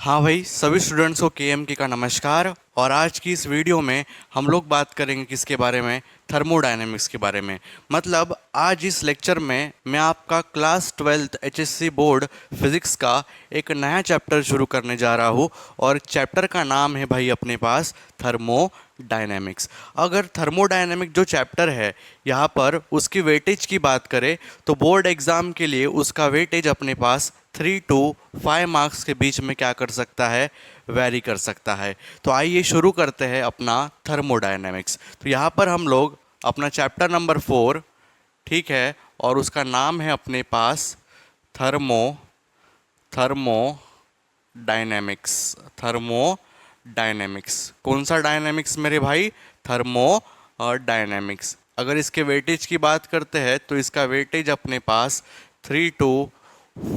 हाँ भाई, सभी स्टूडेंट्स को केएमके का नमस्कार। और आज की इस वीडियो में हम लोग बात करेंगे किसके बारे में? थर्मोडायनेमिक्स के बारे में। मतलब आज इस लेक्चर में मैं आपका class 12th HSC board physics का एक नया चैप्टर शुरू करने जा रहा हूँ। और चैप्टर का नाम है भाई अपने पास थर्मोडायनेमिक्स। अगर थर्मोडायनेमिक जो चैप्टर है यहाँ पर उसकी वेटेज की बात करें तो बोर्ड एग्ज़ाम के लिए उसका वेटेज अपने पास 3 to 5 मार्क्स के बीच में क्या कर सकता है? वैरी कर सकता है। तो आइए शुरू करते हैं अपना थर्मोडायनेमिक्स। तो यहाँ पर हम लोग अपना चैप्टर नंबर 4, ठीक है, और उसका नाम है अपने पास थर्मोडायनेमिक्स। थर्मोडायनेमिक्स कौन सा डायनेमिक्स मेरे भाई? थर्मोडायनेमिक्स। अगर इसके वेटेज की बात करते हैं तो इसका वेटेज अपने पास 3 to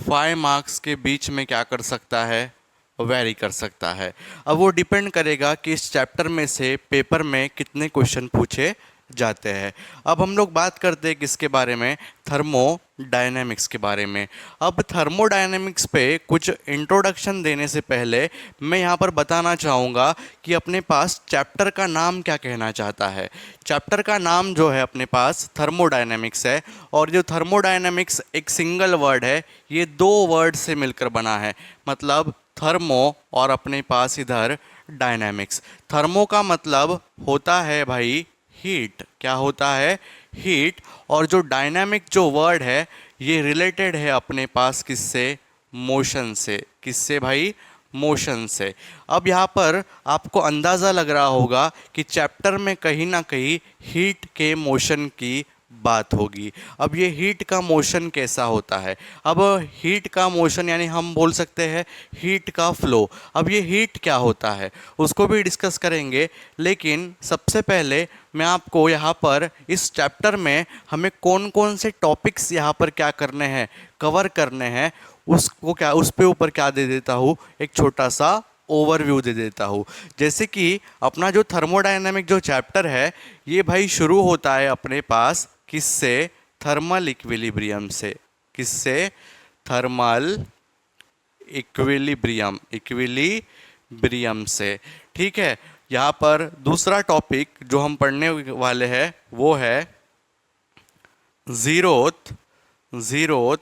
5 मार्क्स के बीच में क्या कर सकता है? वैरी कर सकता है। अब वो डिपेंड करेगा कि इस चैप्टर में से पेपर में कितने क्वेश्चन पूछे जाते हैं। अब हम लोग बात करते हैं किसके बारे में? थर्मोडायनेमिक्स के बारे में। अब थर्मोडायनेमिक्स पे कुछ इंट्रोडक्शन देने से पहले मैं यहाँ पर बताना चाहूँगा कि अपने पास चैप्टर का नाम क्या कहना चाहता है। चैप्टर का नाम जो है अपने पास थर्मोडायनेमिक्स है। और जो थर्मोडायनेमिक्स एक सिंगल वर्ड है, ये दो वर्ड से मिलकर बना है। मतलब थर्मो और अपने पास इधर डायनेमिक्स। थर्मो का मतलब होता है भाई हीट। क्या होता है? हीट। और जो डायनामिक जो वर्ड है ये रिलेटेड है अपने पास किससे? मोशन से। किससे भाई? मोशन से। अब यहाँ पर आपको अंदाज़ा लग रहा होगा कि चैप्टर में कहीं ना कहीं हीट के मोशन की बात होगी। अब ये हीट का मोशन कैसा होता है? अब हीट का मोशन यानी हम बोल सकते हैं हीट का फ्लो। अब ये हीट क्या होता है उसको भी डिस्कस करेंगे। लेकिन सबसे पहले मैं आपको यहाँ पर इस चैप्टर में हमें कौन कौन से टॉपिक्स यहाँ पर क्या करने हैं, कवर करने हैं, उसको क्या उस पे ऊपर क्या दे देता हूँ, एक छोटा सा ओवरव्यू दे देता हूँ। जैसे कि अपना जो थर्मोडायनामिक जो चैप्टर है ये भाई शुरू होता है अपने पास किससे? थर्मल इक्विलिब्रियम से। किससे? Thermal equilibrium. इक्विलिब्रियम से, ठीक है। यहाँ पर दूसरा टॉपिक जो हम पढ़ने वाले हैं वो है जीरोथ जीरोथ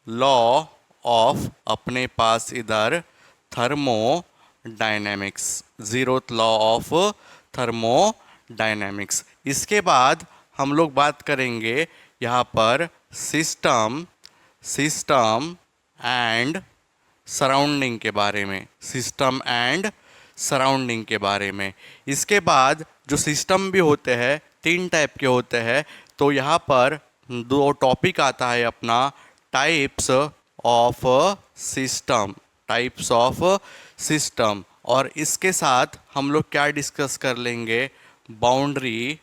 लॉ ऑफ अपने पास इधर thermodynamics. Zeroth law of thermodynamics. इसके बाद हम लोग बात करेंगे यहाँ पर सिस्टम सिस्टम एंड सराउंडिंग के बारे में। सिस्टम एंड सराउंडिंग के बारे में। इसके बाद जो सिस्टम भी होते हैं 3 टाइप के होते हैं। तो यहाँ पर 2 टॉपिक आता है अपना types of system. Types of system. और इसके साथ हम लोग क्या डिस्कस कर लेंगे? बाउंड्री।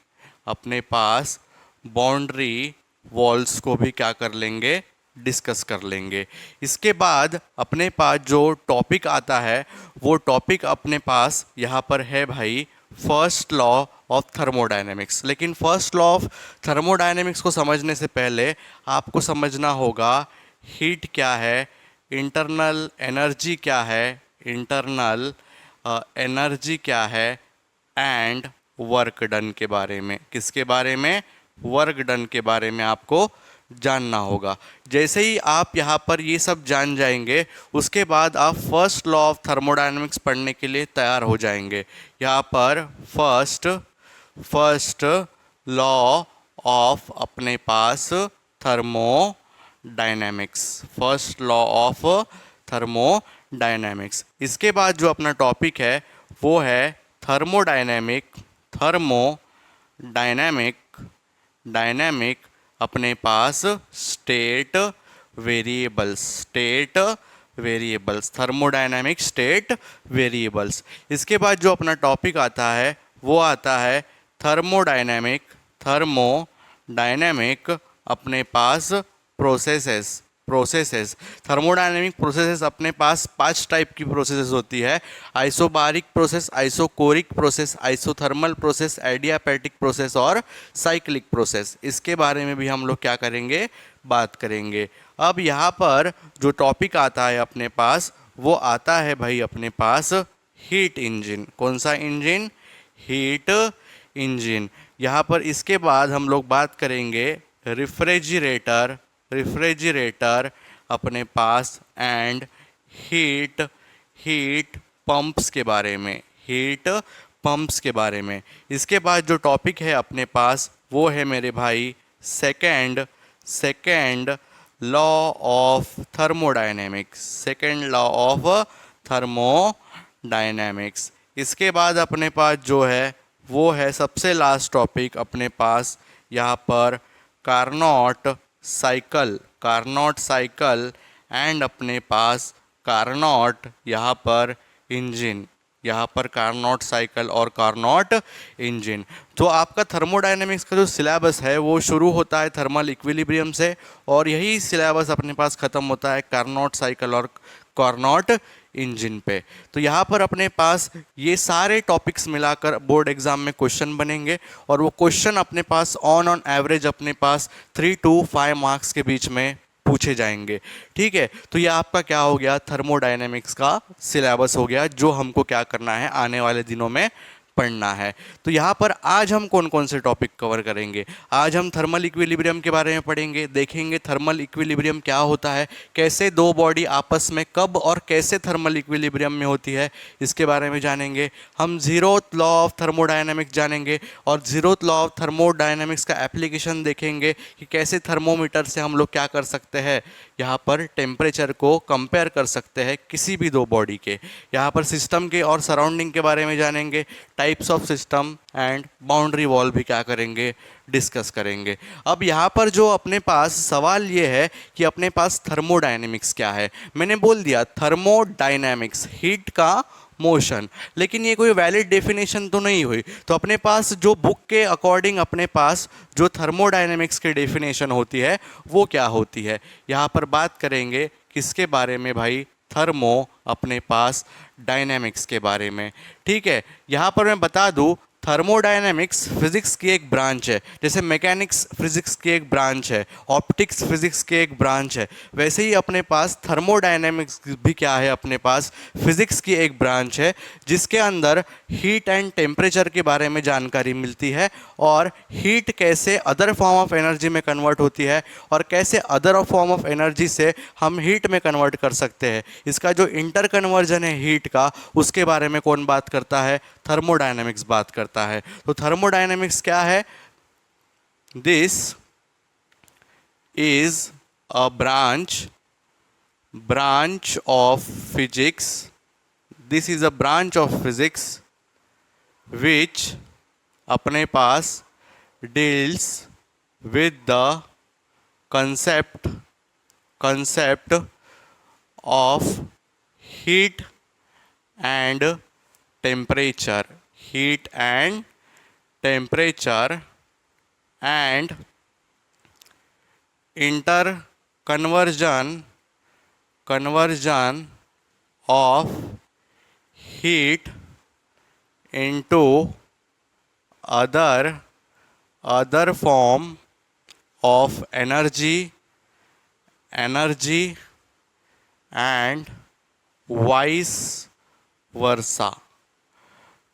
अपने पास बाउंड्री वॉल्स को भी क्या कर लेंगे? डिस्कस कर लेंगे। इसके बाद अपने पास जो टॉपिक आता है वो टॉपिक अपने पास यहाँ पर है भाई फर्स्ट लॉ ऑफ थर्मोडायनेमिक्स। लेकिन फर्स्ट लॉ ऑफ थर्मोडायनेमिक्स को समझने से पहले आपको समझना होगा हीट क्या है, इंटरनल एनर्जी क्या है, इंटरनल एनर्जी क्या है, एंड वर्क डन के बारे में। किसके बारे में? वर्क डन के बारे में आपको जानना होगा। जैसे ही आप यहाँ पर ये सब जान जाएंगे उसके बाद आप फर्स्ट लॉ ऑफ थर्मोडायनेमिक्स पढ़ने के लिए तैयार हो जाएंगे। यहाँ पर फर्स्ट लॉ ऑफ अपने पास thermodynamics. First law of thermodynamics. इसके बाद जो अपना टॉपिक है वो है थर्मोडायनेमिक अपने पास state variables. Thermodynamic state variables. इसके बाद जो अपना टॉपिक आता है वो आता है थर्मोडायनेमिक अपने पास प्रोसेसेस। थर्मोडायनेमिक प्रोसेसेस अपने पास 5 टाइप की प्रोसेसेस होती है। Isobaric process, isochoric process, isothermal process, adiabatic process और साइक्लिक प्रोसेस। इसके बारे में भी हम लोग क्या करेंगे? बात करेंगे। अब यहाँ पर जो टॉपिक आता है अपने पास वो आता है भाई अपने पास हीट इंजन। कौन सा इंजन? Heat engine. यहाँ पर इसके बाद हम लोग बात करेंगे रेफ्रिजरेटर, रेफ्रिजरेटर अपने पास, एंड हीट हीट पंप्स के बारे में, हीट पंप्स के बारे में। इसके बाद जो टॉपिक है अपने पास वो है मेरे भाई second law of thermodynamics, second law of thermodynamics. इसके बाद अपने पास जो है वो है सबसे लास्ट टॉपिक अपने पास यहाँ पर Carnot cycle, Carnot cycle, and अपने पास कार्नोट यहाँ पर इंजन, यहाँ पर कार्नोट साइकिल और कार्नोट इंजन। तो आपका थर्मोडायनेमिक्स का जो सिलेबस है वो शुरू होता है थर्मल इक्विलिब्रियम से, और यही सिलेबस अपने पास ख़त्म होता है कार्नोट साइकिल और कार्नोट इंजन पे। तो यहाँ पर अपने पास ये सारे टॉपिक्स मिलाकर बोर्ड एग्जाम में क्वेश्चन बनेंगे, और वो क्वेश्चन अपने पास ऑन एवरेज अपने पास 3 to 5 मार्क्स के बीच में पूछे जाएंगे। ठीक है, तो ये आपका क्या हो गया, थर्मोडायनेमिक्स का सिलेबस हो गया, जो हमको क्या करना है आने वाले दिनों में पढ़ना है। तो यहाँ पर आज हम कौन कौन से टॉपिक कवर करेंगे? आज हम थर्मल इक्विलिब्रियम के बारे में पढ़ेंगे, देखेंगे थर्मल इक्विलिब्रियम क्या होता है, कैसे दो बॉडी आपस में कब और कैसे थर्मल इक्विलिब्रियम में होती है, इसके बारे में जानेंगे। हम जीरोथ लॉ ऑफ थर्मोडायनेमिक्स जानेंगे, और जीरोथ लॉ ऑफ थर्मोडायनेमिक्स का एप्लीकेशन देखेंगे कि कैसे थर्मोमीटर से हम लोग क्या कर सकते हैं, यहाँ पर टेम्परेचर को कंपेयर कर सकते हैं किसी भी दो बॉडी के। यहाँ पर सिस्टम के और सराउंडिंग के बारे में जानेंगे, types of system and boundary wall भी क्या करेंगे, डिस्कस करेंगे। अब यहाँ पर जो अपने पास सवाल ये है कि अपने पास थर्मोडायनेमिक्स क्या है। मैंने बोल दिया थर्मोडायनेमिक्स हीट का मोशन, लेकिन ये कोई वैलिड डेफिनेशन तो नहीं हुई। तो अपने पास जो बुक के अकॉर्डिंग अपने पास जो थर्मोडायनेमिक्स की डेफिनेशन होती है वो क्या होती है, यहाँ पर बात करेंगे किसके बारे में भाई, थर्मो अपने पास डायनेमिक्स के बारे में। ठीक है, यहाँ पर मैं बता दूँ थर्मोडायनेमिक्स फिजिक्स की एक ब्रांच है, जैसे मैकेनिक्स फिजिक्स की एक ब्रांच है, ऑप्टिक्स फिजिक्स की एक ब्रांच है, वैसे ही अपने पास थर्मोडायनेमिक्स भी क्या है, अपने पास फिजिक्स की एक ब्रांच है, जिसके अंदर हीट एंड टेम्परेचर के बारे में जानकारी मिलती है, और हीट कैसे अदर फॉर्म ऑफ एनर्जी में कन्वर्ट होती है, और कैसे अदर फॉर्म ऑफ एनर्जी से हम हीट में कन्वर्ट कर सकते हैं। इसका जो इंटर कन्वर्जन है हीट का, उसके बारे में कौन बात करता है, थर्मोडायनेमिक्स बात करता है। तो थर्मोडायनेमिक्स क्या है, this is a branch of physics, this is a branch of physics which अपने पास deals with the concept of heat and temperature, heat and temperature, and conversion of heat into other form of energy and vice versa.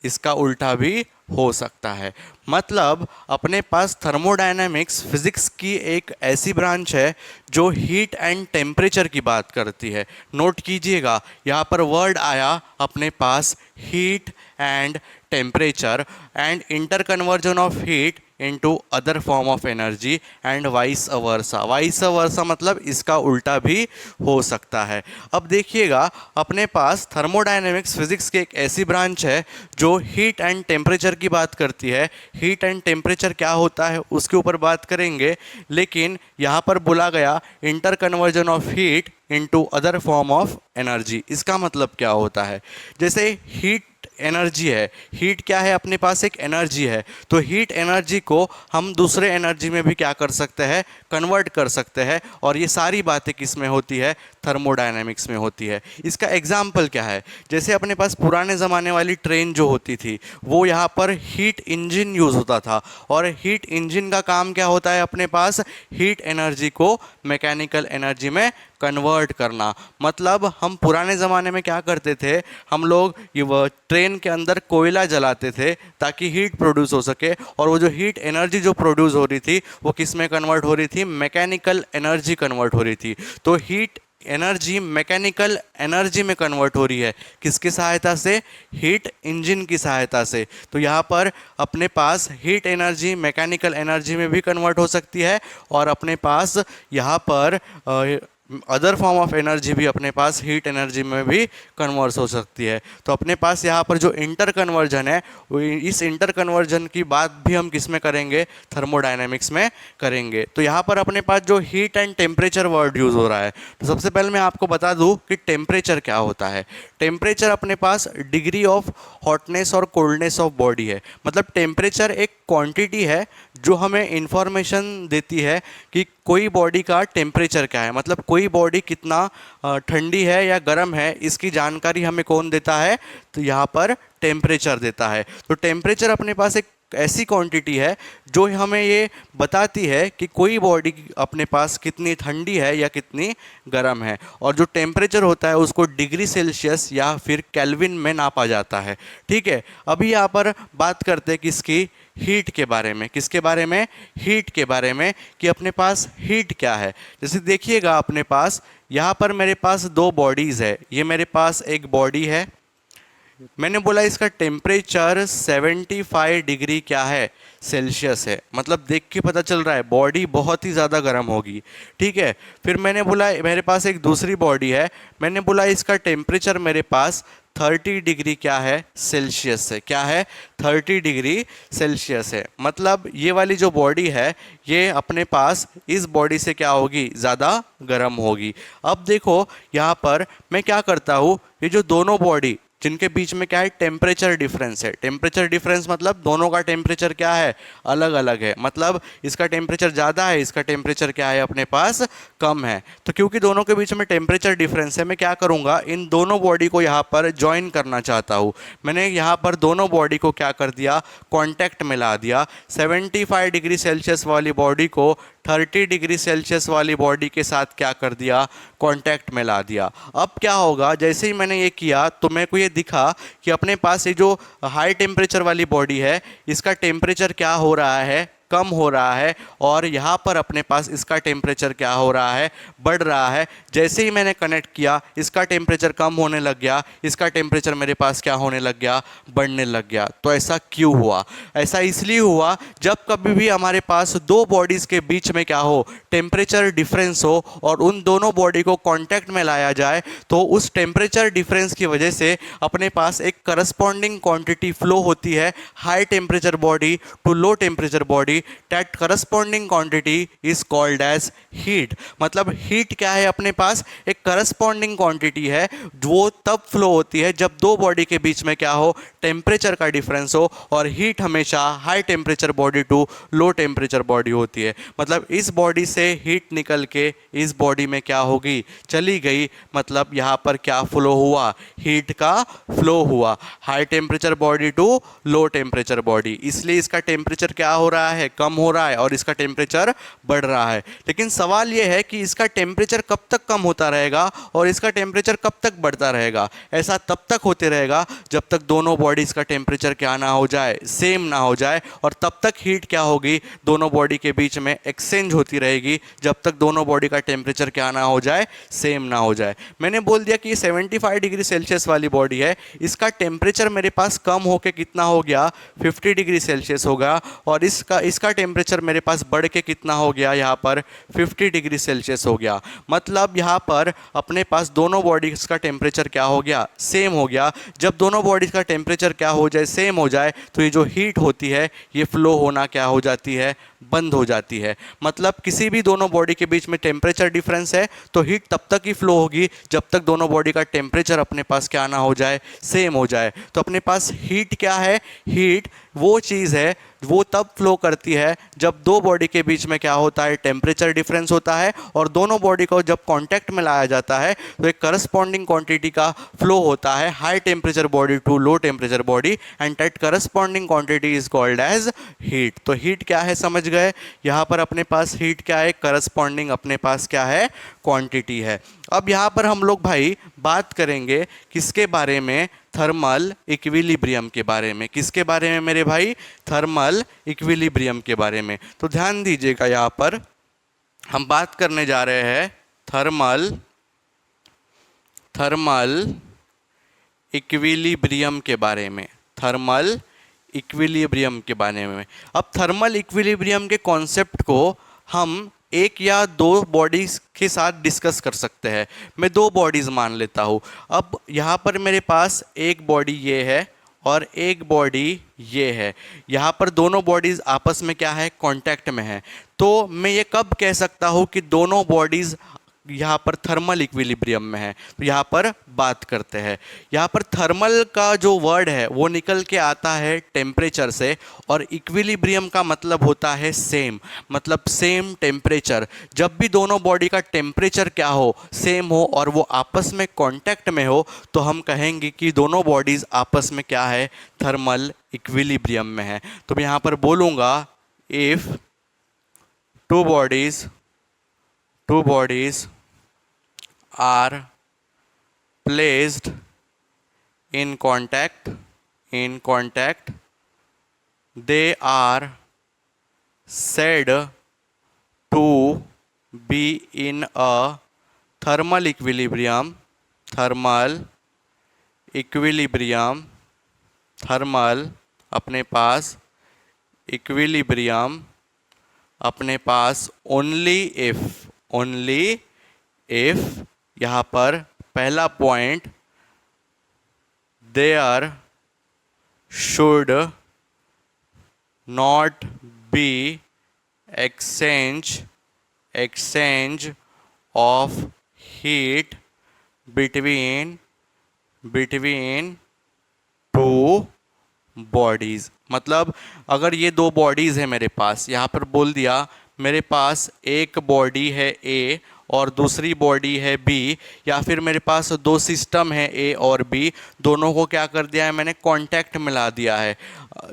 इसका उल्टा भी हो सकता है। मतलब अपने पास थर्मोडायनेमिक्स फिजिक्स की एक ऐसी ब्रांच है जो हीट एंड टेम्परेचर की बात करती है। नोट कीजिएगा, यहाँ पर वर्ड आया अपने पास heat and temperature, and inter conversion of heat into other form of energy and vice versa. Vice versa मतलब इसका उल्टा भी हो सकता है। अब देखिएगा, अपने पास थर्मोडायनेमिक्स फिजिक्स की एक ऐसी ब्रांच है जो हीट एंड टेम्परेचर की बात करती है। हीट एंड टेम्परेचर क्या होता है उसके ऊपर बात करेंगे, लेकिन यहाँ पर बोला गया inter conversion of heat into other form of energy. इसका मतलब क्या होता है, जैसे हीट एनर्जी है, हीट क्या है, अपने पास एक एनर्जी है, तो हीट एनर्जी को हम दूसरे एनर्जी में भी क्या कर सकते हैं, कन्वर्ट कर सकते हैं। और ये सारी बातें किस में होती है, थर्मोडायनेमिक्स में होती है। इसका एग्जाम्पल क्या है, जैसे अपने पास पुराने ज़माने वाली ट्रेन जो होती थी वो यहाँ पर हीट इंजन यूज़ होता था, और हीट इंजन का काम क्या होता है, अपने पास हीट एनर्जी को मैकेनिकल एनर्जी में कन्वर्ट करना। मतलब हम पुराने ज़माने में क्या करते थे, हम लोग ये ट्रेन के अंदर कोयला जलाते थे ताकि हीट प्रोड्यूस हो सके, और वो जो हीट एनर्जी जो प्रोड्यूस हो रही थी वो किस में कन्वर्ट हो रही थी, मैकेनिकल एनर्जी कन्वर्ट हो रही थी। तो हीट एनर्जी मैकेनिकल एनर्जी में कन्वर्ट हो रही है, किसकी सहायता से, हीट इंजन की सहायता से। तो यहाँ पर अपने पास हीट एनर्जी मैकेनिकल एनर्जी में भी कन्वर्ट हो सकती है, और अपने पास यहाँ पर अदर फॉर्म ऑफ एनर्जी भी अपने पास हीट एनर्जी में भी कन्वर्ट हो सकती है। तो अपने पास यहाँ पर जो इंटर कन्वर्जन है, इस इंटर कन्वर्जन की बात भी हम किस में करेंगे, थर्मोडायनेमिक्स में करेंगे। तो यहाँ पर अपने पास जो heat and temperature word use हो रहा है, तो सबसे पहले मैं आपको बता दूँ कि टेम्परेचर क्या होता है। टेम्परेचर अपने पास डिग्री ऑफ हॉटनेस और कोल्डनेस ऑफ बॉडी है। मतलब टेम्परेचर एक क्वांटिटी है जो हमें इंफॉर्मेशन देती है कि कोई बॉडी का टेम्परेचर क्या है, मतलब कोई बॉडी कितना ठंडी है या गर्म है, इसकी जानकारी हमें कौन देता है, तो यहाँ पर टेम्परेचर देता है। तो टेम्परेचर अपने पास एक ऐसी क्वांटिटी है जो हमें ये बताती है कि कोई बॉडी अपने पास कितनी ठंडी है या कितनी गर्म है। और जो टेम्परेचर होता है उसको डिग्री सेल्सियस या फिर केल्विन में नापा जाता है। ठीक है, अभी यहाँ पर बात करते हैं किसकी, हीट के बारे में। किसके बारे में, हीट के बारे में, कि अपने पास हीट क्या है। जैसे देखिएगा अपने पास यहाँ पर मेरे पास दो बॉडीज़ है, ये मेरे पास एक बॉडी है, मैंने बोला इसका टेम्परेचर 75 डिग्री क्या है, सेल्सियस है। मतलब देख के पता चल रहा है बॉडी बहुत ही ज़्यादा गर्म होगी। ठीक है, फिर मैंने बोला मेरे पास एक दूसरी बॉडी है, मैंने बोला इसका टेम्परेचर मेरे पास 30 डिग्री क्या है, सेल्सियस है। क्या है, 30 डिग्री सेल्सियस है। मतलब ये वाली जो बॉडी है ये अपने पास इस बॉडी से क्या होगी, ज़्यादा गर्म होगी। अब देखो यहाँ पर मैं क्या करता हूँ, ये जो दोनों बॉडी जिनके बीच में क्या है, टेम्परेचर डिफरेंस है। टेम्परेचर डिफरेंस मतलब दोनों का टेम्परेचर क्या है, अलग अलग है। मतलब इसका टेम्परेचर ज़्यादा है, इसका टेम्परेचर क्या है, अपने पास कम है। तो क्योंकि दोनों के बीच में टेम्परेचर डिफरेंस है, मैं क्या करूँगा, इन दोनों बॉडी को यहाँ पर ज्वाइन करना चाहता हूँ। मैंने यहाँ पर दोनों बॉडी को क्या कर दिया, कॉन्टैक्ट में ला दिया। 75 डिग्री सेल्सियस वाली बॉडी को 30 डिग्री सेल्सियस वाली बॉडी के साथ क्या कर दिया, कांटेक्ट में ला दिया। अब क्या होगा, जैसे ही मैंने ये किया तो मेरे को ये दिखा कि अपने पास ये जो हाई टेम्परेचर वाली बॉडी है इसका टेम्परेचर क्या हो रहा है, कम हो रहा है, और यहाँ पर अपने पास इसका टेम्परेचर क्या हो रहा है, बढ़ रहा है। जैसे ही मैंने कनेक्ट किया इसका टेम्परेचर कम होने लग गया, इसका टेम्परेचर मेरे पास क्या होने लग गया, बढ़ने लग गया। तो ऐसा क्यों हुआ, ऐसा इसलिए हुआ जब कभी भी हमारे पास दो बॉडीज़ के बीच में क्या हो, टेम्परेचर डिफरेंस हो और उन दोनों बॉडी को कॉन्टैक्ट में लाया जाए, तो उस टेम्परेचर डिफरेंस की वजह से अपने पास एक करस्पॉन्डिंग क्वांटिटी फ्लो होती है, high temperature body to low temperature body. that corresponding quantity is called as heat। मतलब हीट क्या है, अपने पास एक करस्पॉन्डिंग क्वांटिटी है जो तब फ्लो होती है जब दो बॉडी के बीच में क्या हो, टेम्परेचर का डिफरेंस हो, और हीट हमेशा high temperature body to low temperature body होती है। मतलब इस बॉडी से हीट निकल के इस बॉडी में क्या होगी, चली गई। मतलब यहाँ पर क्या फ्लो हुआ, हीट का फ्लो हुआ, high temperature body to low temperature body. इसलिए इसका टेम्परेचर क्या हो रहा है, कम हो रहा है, और इसका टेम्परेचर बढ़ रहा है। लेकिन सवाल यह है कि इसका टेम्परेचर कब तक कम होता रहेगा और इसका टेम्परेचर कब तक बढ़ता रहेगा। ऐसा तब तक होते रहेगा जब तक दोनों बॉडीज़ का टेम्परेचर क्या ना हो जाए, सेम ना हो जाए, और तब तक हीट क्या होगी, दोनों बॉडी के बीच में एक्सचेंज होती रहेगी जब तक दोनों बॉडी का टेम्परेचर क्या ना हो जाए, सेम ना हो जाए। मैंने बोल दिया कि 75 डिग्री सेल्सियस वाली बॉडी है, इसका टेम्परेचर मेरे पास कम होके कितना हो गया, 50 डिग्री सेल्सियस होगा, और इसका टेम्परेचर मेरे पास बढ़ के कितना हो गया, यहाँ पर 50 डिग्री सेल्सियस हो गया। मतलब यहाँ पर अपने पास दोनों बॉडीज़ का टेम्परेचर क्या हो गया, सेम हो गया। जब दोनों बॉडीज़ का टेम्परेचर क्या हो जाए, सेम हो जाए, तो ये जो हीट होती है ये फ्लो होना क्या हो जाती है, बंद हो जाती है। मतलब किसी भी दोनों बॉडी के बीच में टेम्परेचर डिफरेंस है तो हीट तब तक ही फ्लो होगी जब तक दोनों बॉडी का टेम्परेचर अपने पास क्या ना हो जाए, सेम हो जाए। तो अपने पास हीट क्या है, हीट वो चीज़ है वो तब फ्लो करती है जब दो बॉडी के बीच में क्या होता है, टेम्परेचर डिफरेंस होता है, और दोनों बॉडी को जब कांटेक्ट में लाया जाता है तो एक करस्पॉन्डिंग क्वांटिटी का फ्लो होता है high temperature body to low temperature body, and that corresponding quantity is called as heat. तो हीट क्या है समझ गए, यहाँ पर अपने पास हीट क्या है, करस्पॉन्डिंग अपने पास क्या है, क्वांटिटी है। अब यहाँ पर हम लोग भाई बात करेंगे किसके बारे में, थर्मल इक्विलिब्रियम के बारे में। किसके बारे में मेरे भाई, थर्मल इक्विलिब्रियम के बारे में। तो ध्यान दीजिएगा, यहाँ पर हम बात करने जा रहे हैं थर्मल इक्विलिब्रियम के बारे में, थर्मल इक्विलिब्रियम के बारे में। अब थर्मल इक्विलिब्रियम के कॉन्सेप्ट को हम एक या दो बॉडीज के साथ डिस्कस कर सकते हैं। मैं दो बॉडीज मान लेता हूँ। अब यहाँ पर मेरे पास एक बॉडी ये है और एक बॉडी ये है। यहाँ पर दोनों बॉडीज आपस में क्या है, कांटेक्ट में है। तो मैं ये कब कह सकता हूँ कि दोनों बॉडीज यहाँ पर थर्मल इक्विलिब्रियम में है। तो यहाँ पर बात करते हैं, यहाँ पर थर्मल का जो वर्ड है वो निकल के आता है टेम्परेचर से, और इक्विलिब्रियम का मतलब होता है सेम, मतलब सेम टेम्परेचर। जब भी दोनों बॉडी का टेम्परेचर क्या हो, सेम हो, और वो आपस में कांटेक्ट में हो, तो हम कहेंगे कि दोनों बॉडीज आपस में क्या है, थर्मल इक्विलिब्रियम में है। तो मैं यहाँ पर बोलूँगा if two bodies are placed in contact, they are said to be in a thermal equilibrium, thermal अपने पास, इक्विलिब्रियम अपने पास ओनली इफ यहाँ पर पहला point, there should not be exchange of heat between two bodies. मतलब अगर ये दो bodies है मेरे पास, यहाँ पर बोल दिया मेरे पास एक बॉडी है ए और दूसरी बॉडी है बी, या फिर मेरे पास दो सिस्टम है ए और बी, दोनों को क्या कर दिया है मैंने, कांटेक्ट मिला दिया है।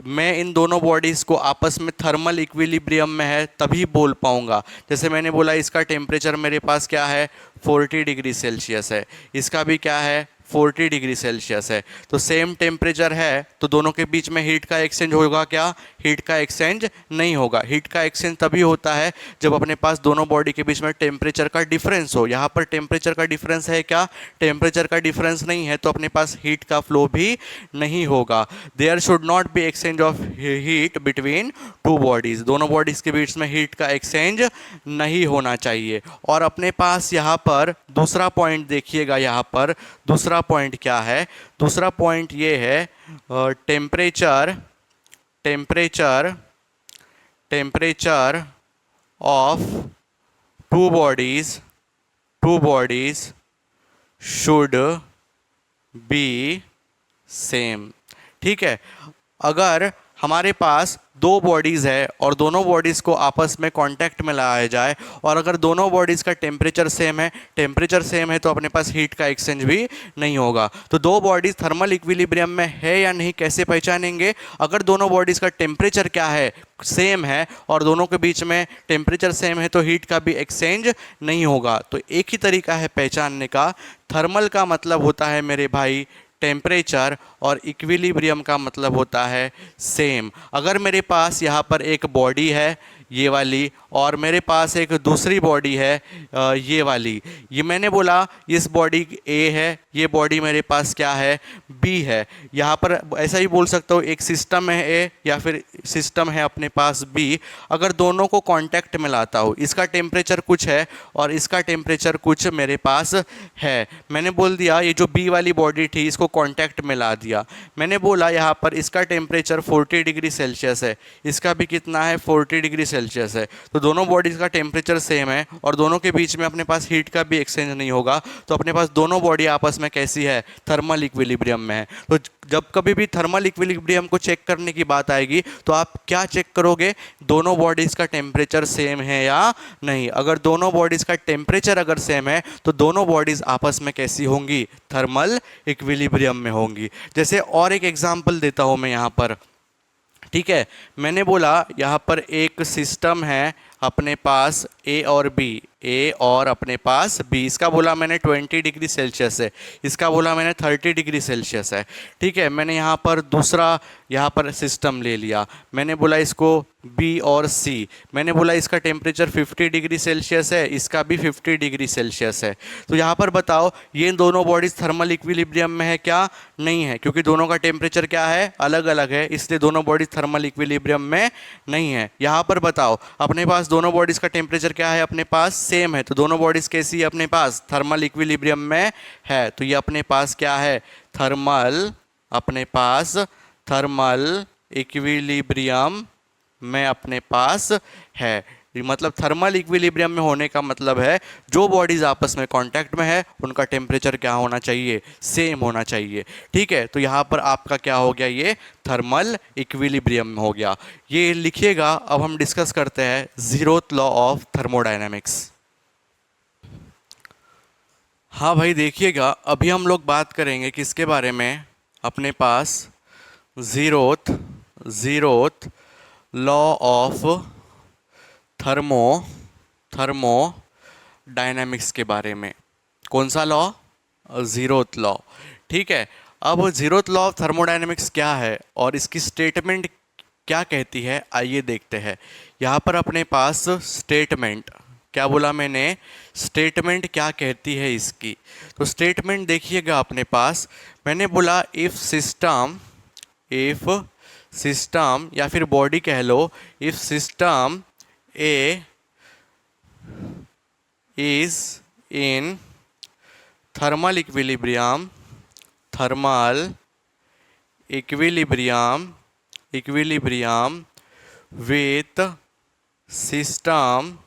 मैं इन दोनों बॉडीज़ को आपस में थर्मल इक्विलिब्रियम में है तभी बोल पाऊंगा। जैसे मैंने बोला इसका टेम्परेचर मेरे पास क्या है, 40 डिग्री सेल्सियस है, इसका भी क्या है, 40 डिग्री सेल्सियस है। तो सेम टेम्परेचर है तो दोनों के बीच में हीट का एक्सचेंज होगा क्या, हीट का एक्सचेंज नहीं होगा। हीट का एक्सचेंज तभी होता है जब अपने पास दोनों बॉडी के बीच में टेम्परेचर का डिफरेंस हो। यहाँ पर टेम्परेचर का डिफरेंस है क्या, टेम्परेचर का डिफरेंस नहीं है, तो अपने पास हीट का फ्लो भी नहीं होगा। There should not be exchange of heat between two bodies, दोनों बॉडीज के बीच में हीट का एक्सचेंज नहीं होना चाहिए। और अपने पास यहाँ पर दूसरा पॉइंट देखिएगा, यहाँ पर दूसरा पॉइंट क्या है, दूसरा पॉइंट ये है temperature of two bodies should be same. ठीक है, अगर हमारे पास दो बॉडीज़ है और दोनों बॉडीज़ को आपस में कांटेक्ट में लाया जाए, और अगर दोनों बॉडीज़ का टेम्परेचर सेम है तो अपने पास हीट का एक्सचेंज भी नहीं होगा। तो दो बॉडीज़ थर्मल इक्विलिब्रियम में है या नहीं कैसे पहचानेंगे, अगर दोनों बॉडीज़ का टेम्परेचर क्या है, सेम है, और दोनों के बीच में टेम्परेचर सेम है, तो हीट का भी एक्सचेंज नहीं होगा। तो एक ही तरीका है पहचानने का, थर्मल का मतलब होता है मेरे भाई टेम्परेचर, और इक्विलिब्रियम का मतलब होता है सेम। अगर मेरे पास यहाँ पर एक बॉडी है ये वाली, और मेरे पास एक दूसरी बॉडी है ये वाली, ये मैंने बोला इस बॉडी ए है, ये बॉडी मेरे पास क्या है, बी है। यहाँ पर ऐसा ही बोल सकता हूँ एक सिस्टम है ए या फिर सिस्टम है अपने पास बी। अगर दोनों को कांटेक्ट में लाता हूँ, इसका टेम्परेचर कुछ है और इसका टेम्परेचर कुछ मेरे पास है, मैंने बोल दिया ये जो बी वाली बॉडी थी इसको कांटेक्ट में ला दिया। मैंने बोला यहाँ पर इसका टेम्परेचर 40 डिग्री सेल्सियस है, इसका भी कितना है, 40 डिग्री सेल्सियस है, तो दोनों बॉडीज़ का टेम्परेचर सेम है और दोनों के बीच में अपने पास हीट का भी एक्सचेंज नहीं होगा, तो अपने पास दोनों बॉडी आपस में कैसी है, थर्मल इक्विलिब्रियम में है। तो जब कभी भी थर्मल इक्विलिब्रियम को चेक करने की बात आएगी तो आप क्या चेक करोगे, दोनों बॉडीज़ का टेम्परेचर सेम है या नहीं। अगर दोनों बॉडीज़ का टेम्परेचर अगर सेम है तो दोनों बॉडीज़ आपस में कैसी होंगी, थर्मल इक्विलिब्रियम में होंगी। जैसे और एक एग्जांपल देता हूं मैं यहाँ पर, ठीक है। मैंने बोला यहाँ पर एक सिस्टम है अपने पास ए और बी, ए और अपने पास बी, इसका बोला मैंने 20 डिग्री सेल्सियस है, इसका बोला मैंने 30 डिग्री सेल्सियस है, ठीक है। मैंने यहाँ पर दूसरा यहाँ पर सिस्टम ले लिया, मैंने बोला इसको बी और सी, मैंने बोला इसका टेम्परेचर 50 डिग्री सेल्सियस है, इसका भी 50 डिग्री सेल्सियस है। तो यहाँ पर बताओ ये दोनों बॉडीज थर्मल इक्विलिब्रियम में है क्या, नहीं है, क्योंकि दोनों का टेम्परेचर क्या है, अलग अलग है, इसलिए दोनों बॉडीज थर्मल इक्विलिब्रियम में नहीं है। यहाँ पर बताओ अपने पास दोनों बॉडीज का टेम्परेचर क्या है, अपने पास सेम है, तो दोनों बॉडीज कैसी है, अपने पास थर्मल इक्विलिब्रियम में है। तो ये अपने पास क्या है, थर्मल, अपने पास थर्मल इक्विलिब्रियम में अपने पास है। मतलब थर्मल इक्विलिब्रियम में होने का मतलब है जो बॉडीज आपस में कांटेक्ट में है उनका टेम्परेचर क्या होना चाहिए, सेम होना चाहिए, ठीक है। तो यहाँ पर आपका क्या हो गया, ये थर्मल इक्विलिब्रियम में हो गया। ये लिखिएगा। अब हम डिस्कस करते हैं जीरोथ लॉ ऑफ थर्मोडायनेमिक्स। हाँ भाई देखिएगा, अभी हम लोग बात करेंगे किसके बारे में, अपने पास जीरोथ लॉ ऑफ थर्मोडायनेमिक्स के बारे में। कौन सा लॉ, जीरोथ लॉ, ठीक है। अब जीरोथ लॉ ऑफ थर्मोडायनेमिक्स क्या है और इसकी स्टेटमेंट क्या कहती है, आइए देखते हैं। यहाँ पर अपने पास स्टेटमेंट, क्या बोला मैंने, स्टेटमेंट क्या कहती है इसकी। तो स्टेटमेंट देखिएगा अपने पास, मैंने बोला इफ सिस्टम या फिर बॉडी कह लो, if system A is in thermal equilibrium with system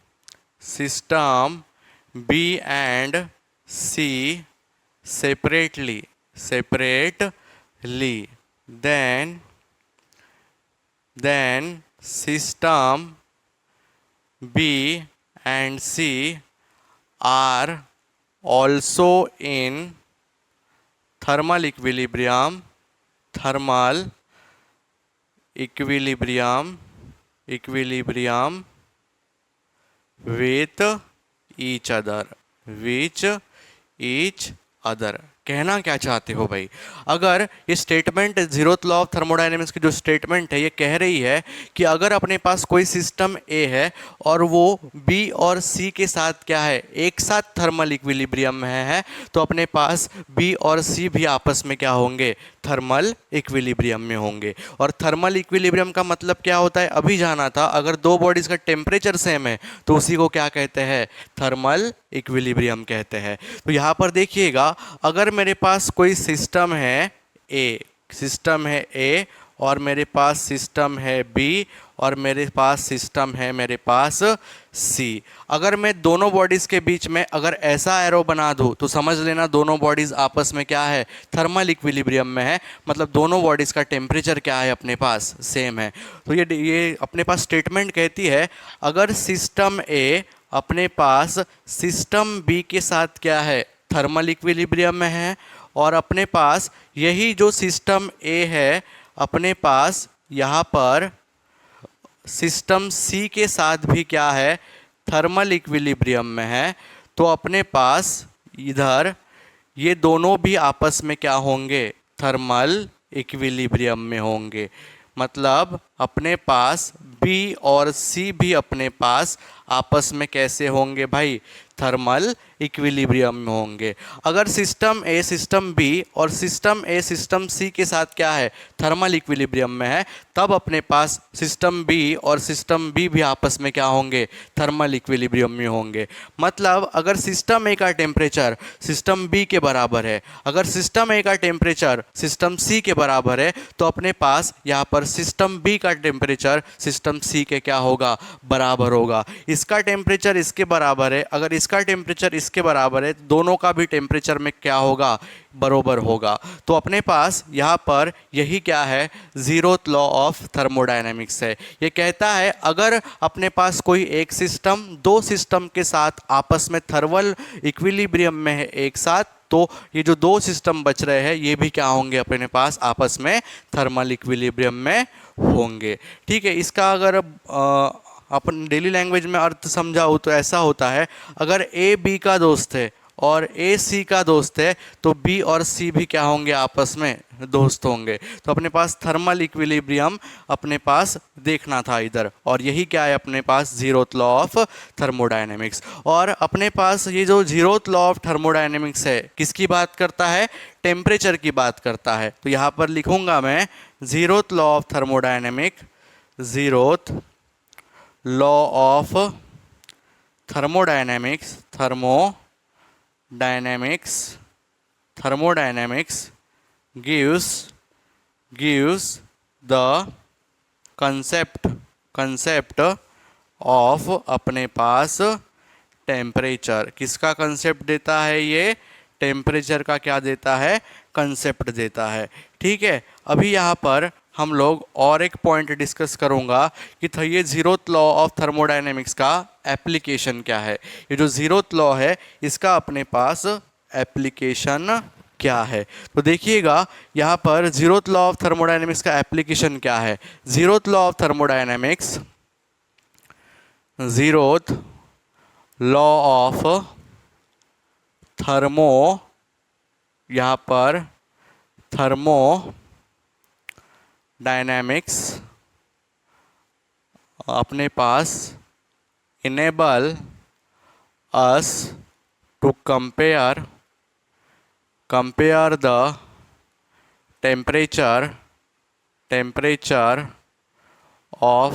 B and C separately, then system B and C are also in thermal equilibrium with each other। कहना क्या चाहते हो भाई, अगर ये statement zeroth law of thermodynamics की जो statement है ये कह रही है कि अगर अपने पास कोई सिस्टम ए है और वो बी और सी के साथ क्या है, एक साथ थर्मल इक्विलिब्रियम में है, तो अपने पास बी और सी भी आपस में क्या होंगे, थर्मल इक्विलिब्रियम में होंगे। और थर्मल इक्विलिब्रियम का मतलब क्या होता है, अभी जाना था, अगर दो बॉडीज का टेम्परेचर सेम है तो उसी को क्या कहते हैं, थर्मल इक्विलिब्रियम कहते हैं। तो यहाँ पर देखिएगा, अगर मेरे पास कोई सिस्टम है ए और मेरे पास सिस्टम है बी और मेरे पास सिस्टम है मेरे पास सी, अगर मैं दोनों बॉडीज़ के बीच में अगर ऐसा एरो बना दूँ तो समझ लेना दोनों बॉडीज़ आपस में क्या है, थर्मल इक्विलिब्रियम में है, मतलब दोनों बॉडीज़ का टेम्परेचर क्या है, अपने पास सेम है। तो ये अपने पास स्टेटमेंट कहती है, अगर सिस्टम ए अपने पास सिस्टम बी के साथ क्या है, थर्मल इक्विलिब्रियम में है, और अपने पास यही जो सिस्टम ए है अपने पास यहाँ पर सिस्टम सी के साथ भी क्या है, थर्मल इक्विलिब्रियम में है, तो अपने पास इधर ये दोनों भी आपस में क्या होंगे, थर्मल इक्विलिब्रियम में होंगे। मतलब अपने पास बी और सी भी अपने पास आपस में कैसे होंगे भाई, थर्मल इक्विलिब्रियम में होंगे। अगर सिस्टम ए सिस्टम बी और सिस्टम ए सिस्टम सी के साथ क्या है, थर्मल इक्विलिब्रियम में है, तब अपने पास सिस्टम बी और सिस्टम बी भी आपस में क्या होंगे, थर्मल इक्विलिब्रियम में होंगे। मतलब अगर सिस्टम ए का टेम्परेचर सिस्टम बी के बराबर है, अगर सिस्टम ए का टेम्परेचर सिस्टम सी के बराबर है, तो अपने पास यहाँ पर सिस्टम बी का टेम्परेचर सिस्टम सी के क्या होगा, बराबर होगा। इसका टेम्परेचर इसके बराबर है, अगर इसका टेम्परेचर इसके बराबर है, दोनों का भी टेम्परेचर में क्या होगा, बराबर होगा। तो अपने पास यहाँ पर यही क्या है, जीरोथ लॉ ऑफ थर्मोडायनेमिक्स है। ये कहता है अगर अपने पास कोई एक सिस्टम दो सिस्टम के साथ आपस में थर्मल इक्विलिब्रियम में है एक साथ, तो ये जो दो सिस्टम बच रहे हैं ये भी क्या होंगे, अपने पास आपस में थर्मल इक्विलिब्रियम में होंगे। ठीक है, इसका अगर अपन डेली लैंग्वेज में अर्थ समझाओ तो ऐसा होता है, अगर ए बी का दोस्त है और ए सी का दोस्त है, तो बी और सी भी क्या होंगे, आपस में दोस्त होंगे। तो अपने पास थर्मल इक्विलिब्रियम अपने पास देखना था इधर, और यही क्या है अपने पास, जीरोथ लॉ ऑफ थर्मोडायनेमिक्स। और अपने पास ये जो जीरोथ लॉ ऑफ थर्मोडायनेमिक्स है किसकी बात करता है, टेम्परेचर की बात करता है। तो यहाँ पर लिखूंगा मैं zeroth law of thermodynamic, zeroth law of thermodynamics, thermodynamics gives the concept of अपने पास टेम्परेचर। किसका कंसेप्ट देता है ये, टेम्परेचर का क्या देता है, कंसेप्ट देता है। ठीक है, अभी यहाँ पर हम लोग और एक पॉइंट डिस्कस करूंगा कि ये जीरोथ लॉ ऑफ थर्मोडायनेमिक्स का एप्लीकेशन क्या है। ये जो जीरोथ लॉ है इसका अपने पास एप्लीकेशन क्या है। तो देखिएगा यहाँ पर जीरोथ लॉ ऑफ थर्मोडायनेमिक्स का एप्लीकेशन क्या है। Zeroth law of thermodynamics, zeroth law of thermo, यहाँ पर थर्मो डायनेमिक्स अपने पास enable us to compare the temperature of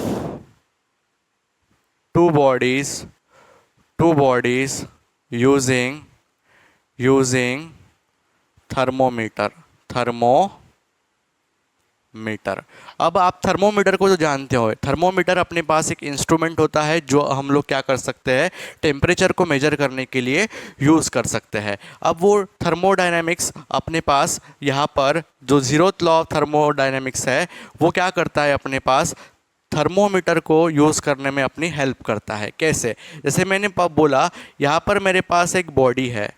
two bodies using thermometer. अब आप थर्मोमीटर को जो जानते हो, थर्मोमीटर अपने पास एक इंस्ट्रूमेंट होता है जो हम लोग क्या कर सकते हैं, टेम्परेचर को मेजर करने के लिए यूज़ कर सकते हैं। अब वो थर्मोडायनेमिक्स अपने पास यहाँ पर जो जीरोथ लॉ ऑफ थर्मोडायनेमिक्स है वो क्या करता है, अपने पास थर्मोमीटर को यूज़ करने में अपनी हेल्प करता है। कैसे, जैसे मैंने बोला यहाँ पर मेरे पास एक बॉडी है,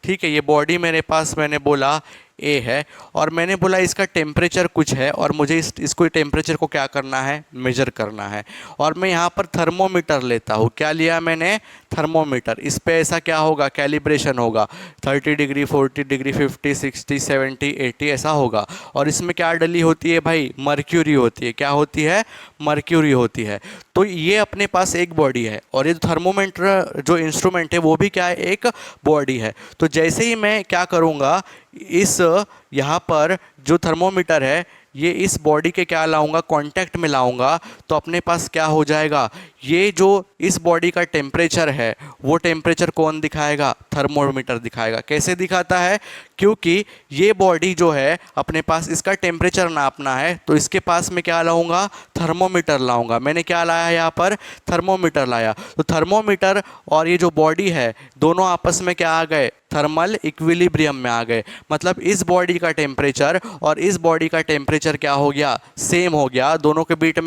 ठीक है, ये बॉडी मेरे पास मैंने बोला ए है, और मैंने बोला इसका टेम्परेचर कुछ है और मुझे इसको टेम्परेचर को क्या करना है, मेजर करना है। और मैं यहाँ पर थर्मोमीटर लेता हूँ, क्या लिया मैंने, थर्मोमीटर। इस पे ऐसा क्या होगा, कैलिब्रेशन होगा, 30 डिग्री 40 डिग्री 50 60 70 80 ऐसा होगा। और इसमें क्या डली होती है भाई, मर्क्यूरी होती है। क्या होती है, मर्क्यूरी होती है। तो ये अपने पास एक बॉडी है, और ये थर्मोमीटर जो इंस्ट्रूमेंट है वो भी क्या है, एक बॉडी है। तो जैसे ही मैं क्या करूँगा, इस यहाँ पर जो थर्मोमीटर है ये इस बॉडी के क्या लाऊंगा, कांटेक्ट में लाऊंगा, तो अपने पास क्या हो जाएगा, ये जो इस बॉडी का टेम्परेचर है वो टेम्परेचर कौन दिखाएगा, थर्मोमीटर दिखाएगा। कैसे दिखाता है, क्योंकि ये बॉडी जो है अपने पास इसका टेम्परेचर नापना है, तो इसके पास में क्या लाऊंगा, थर्मोमीटर लाऊंगा। मैंने क्या लाया यहाँ पर, थर्मोमीटर लाया। तो थर्मोमीटर और ये जो बॉडी है दोनों आपस में क्या आ गए, थर्मल इक्विलिब्रियम में आ गए। मतलब इस बॉडी का टेम्परेचर और इस बॉडी का टेम्परेचर क्या हो गया, सेम हो गया। दोनों के बीच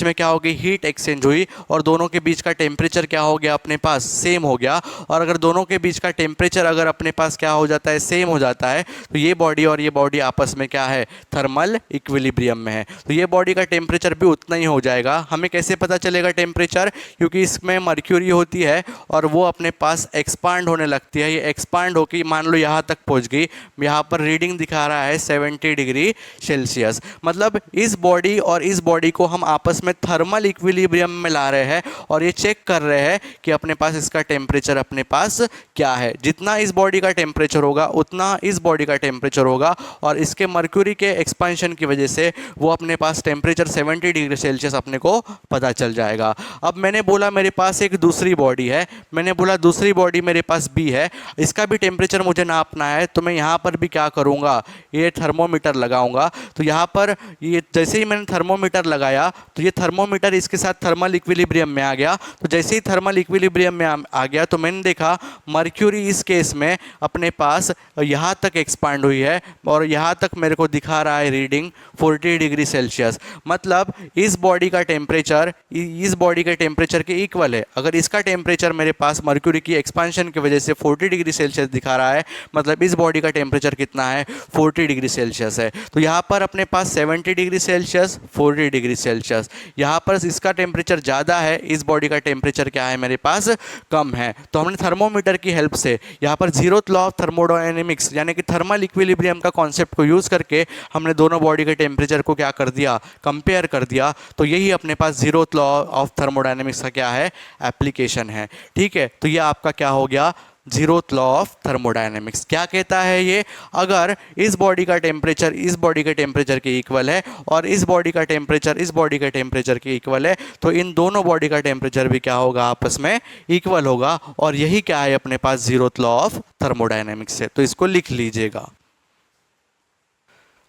में क्या हो गई, हीट एक्सचेंज हुई, और दोनों के बीच का टेम्परेचर क्या हो गया, अपने पास सेम हो गया। और अगर दोनों के बीच का टेम्परेचर अगर अपने पास क्या हो जाता है, सेम हो जाता है, तो ये बॉडी और ये बॉडी आपस में क्या है, थर्मल इक्विलिब्रियम में है, तो ये बॉडी का टेम्परेचर भी उतना ही हो जाएगा। हमें कैसे पता चलेगा टेम्परेचर, क्योंकि इसमें मर्क्यूरी होती है और वो अपने पास एक्सपांड होने लगती है, ये एक्सपांड होकर मान लो यहाँ तक पहुँच गई, यहाँ पर रीडिंग दिखा रहा है 70 डिग्री सेल्सियस। मतलब इस बॉडी और इस बॉडी को हम आपस में थर्मल इक्विलिब्रियम में ला रहे हैं और ये चेक कर रहे हैं कि अपने पास इसका टेम्परेचर अपने पास क्या है। जितना इस बॉडी का टेम्परेचर होगा उतना इस बॉडी का टेम्परेचर होगा, और इसके मर्क्यूरी के एक्सपेंशन की वजह से वो अपने पास टेम्परेचर 70 डिग्री सेल्सियस अपने को पता चल जाएगा। अब मैंने बोला मेरे पास एक दूसरी बॉडी है, मैंने बोला दूसरी बॉडी मेरे पास बी है, इसका भी टेम्परेचर मुझे नापना है, तो मैं यहाँ पर भी क्या करूँगा, ये थर्मोमीटर लगाऊंगा। तो यहाँ पर ये जैसे ही मैंने थर्मोमीटर लगाया तो ये थर्मोमीटर इसके साथ थर्मल इक्विलिब्रियम में आ गया। तो जैसे ही थर्मल इक्विलिब्रियम में आ गया तो मैंने देखा मर्क्यूरी इस केस में अपने पास यहाँ तक एक्सपांड हुई है और यहाँ तक मेरे को दिखा रहा है रीडिंग 40 डिग्री सेल्सियस। मतलब इस बॉडी का टेम्परेचर इस बॉडी के टेम्परेचर के इक्वल है। अगर इसका टेम्परेचर मेरे पास मर्क्यूरी की एक्सपांशन की वजह से 40 डिग्री सेल्सियस दिखा रहा है, मतलब इस बॉडी का टेम्परेचर कितना है, 40 डिग्री सेल्सियस है। तो यहाँ पर अपने पास 70 डिग्री सेल्सियस, 40 डिग्री सेल्सियस, यहाँ पर इसका टेम्परेचर ज़्यादा है, इस बॉडी का टेम्परेचर क्या है, मेरे पास कम है। तो हमने थर्मोमीटर की हेल्प से यहाँ पर जीरोथ लॉ ऑफ थर्मोडायनेमिक्स यानी कि थर्मल इक्विलिब्रियम का कॉन्सेप्ट को यूज़ करके हमने दोनों बॉडी के टेम्परेचर को क्या कर दिया, कंपेयर कर दिया। तो यही अपने पास जीरोथ लॉ ऑफ थर्मोडायनेमिक्स का क्या है, एप्लीकेशन है। ठीक है, तो ये आपका क्या हो गया, जीरोथ लॉ ऑफ थर्मोडायनेमिक्स। क्या कहता है ये, अगर इस बॉडी का टेम्परेचर इस बॉडी के टेम्परेचर के इक्वल है और इस बॉडी का टेम्परेचर इस बॉडी के टेम्परेचर के इक्वल है, तो इन दोनों बॉडी का टेम्परेचर भी क्या होगा, आपस में इक्वल होगा। और यही क्या है अपने पास जीरोथ लॉ ऑफ थर्मोडायनेमिक्स है, तो इसको लिख लीजिएगा।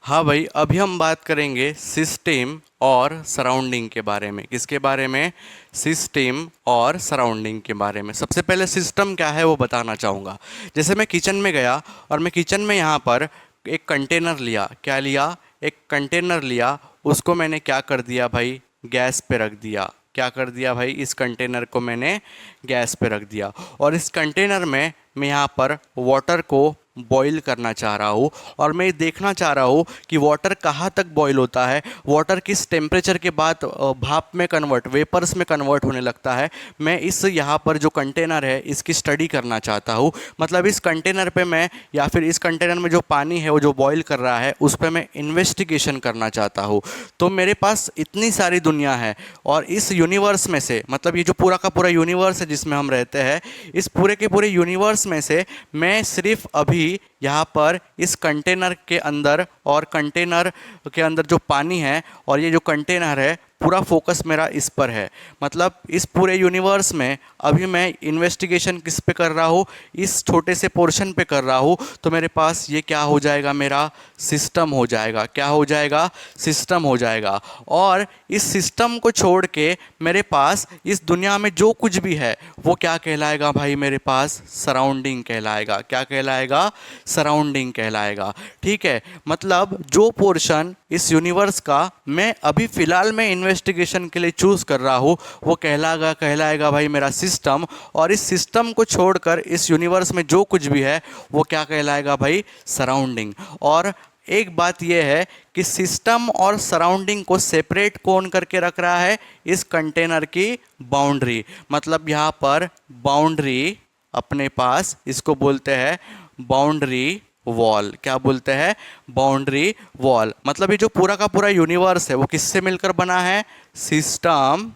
हाँ भाई, अभी हम बात करेंगे सिस्टम और सराउंडिंग के बारे में। किसके बारे में, सिस्टम और सराउंडिंग के बारे में। सबसे पहले सिस्टम क्या है वो बताना चाहूँगा। जैसे मैं किचन में गया और मैं किचन में यहाँ पर एक कंटेनर लिया, क्या लिया, एक कंटेनर लिया, उसको मैंने क्या कर दिया भाई, गैस पे रख दिया। क्या कर दिया भाई, इस कंटेनर को मैंने गैस पे रख दिया और इस कंटेनर में मैं यहाँ पर वाटर को बॉईल करना चाह रहा हूँ और मैं देखना चाह रहा हूँ कि वाटर कहाँ तक बॉईल होता है, वाटर किस टेम्परेचर के बाद भाप में कन्वर्ट, वेपर्स में कन्वर्ट होने लगता है। मैं इस यहाँ पर जो कंटेनर है इसकी स्टडी करना चाहता हूँ। मतलब इस कंटेनर पे मैं, या फिर इस कंटेनर में जो पानी है वो जो बॉईल कर रहा है उस पर मैं इन्वेस्टिगेशन करना चाहता हूँ। तो मेरे पास इतनी सारी दुनिया है और इस यूनिवर्स में से, मतलब ये जो पूरा का पूरा यूनिवर्स है जिसमें हम रहते हैं, इस पूरे के पूरे यूनिवर्स में से मैं सिर्फ अभी यहाँ पर इस कंटेनर के अंदर और कंटेनर के अंदर जो पानी है और ये जो कंटेनर है, पूरा फोकस मेरा इस पर है। मतलब इस पूरे यूनिवर्स में अभी मैं इन्वेस्टिगेशन किस पे कर रहा हूँ, इस छोटे से पोर्शन पे कर रहा हूँ। तो मेरे पास ये क्या हो जाएगा, मेरा सिस्टम हो जाएगा। क्या हो जाएगा, सिस्टम हो जाएगा। और इस सिस्टम को छोड़ के मेरे पास इस दुनिया में जो कुछ भी है वो क्या कहलाएगा भाई, मेरे पास सराउंडिंग कहलाएगा। क्या कहलाएगा, सराउंडिंग कहलाएगा। ठीक है, मतलब जो पोर्शन इस यूनिवर्स का मैं अभी फ़िलहाल में इन्वेस्टिगेशन के लिए चूज़ कर रहा हूँ वो कहलाएगा भाई मेरा सिस्टम। और इस सिस्टम को छोड़कर इस यूनिवर्स में जो कुछ भी है वो क्या कहलाएगा भाई, सराउंडिंग। और एक बात यह है कि सिस्टम और सराउंडिंग को सेपरेट कौन करके रख रहा है, इस कंटेनर की बाउंड्री। मतलब यहाँ पर बाउंड्री अपने पास, इसको बोलते हैं बाउंड्री वॉल। क्या बोलते हैं, बाउंड्री वॉल। मतलब ये जो पूरा का पूरा यूनिवर्स है वो किससे मिलकर बना है, सिस्टम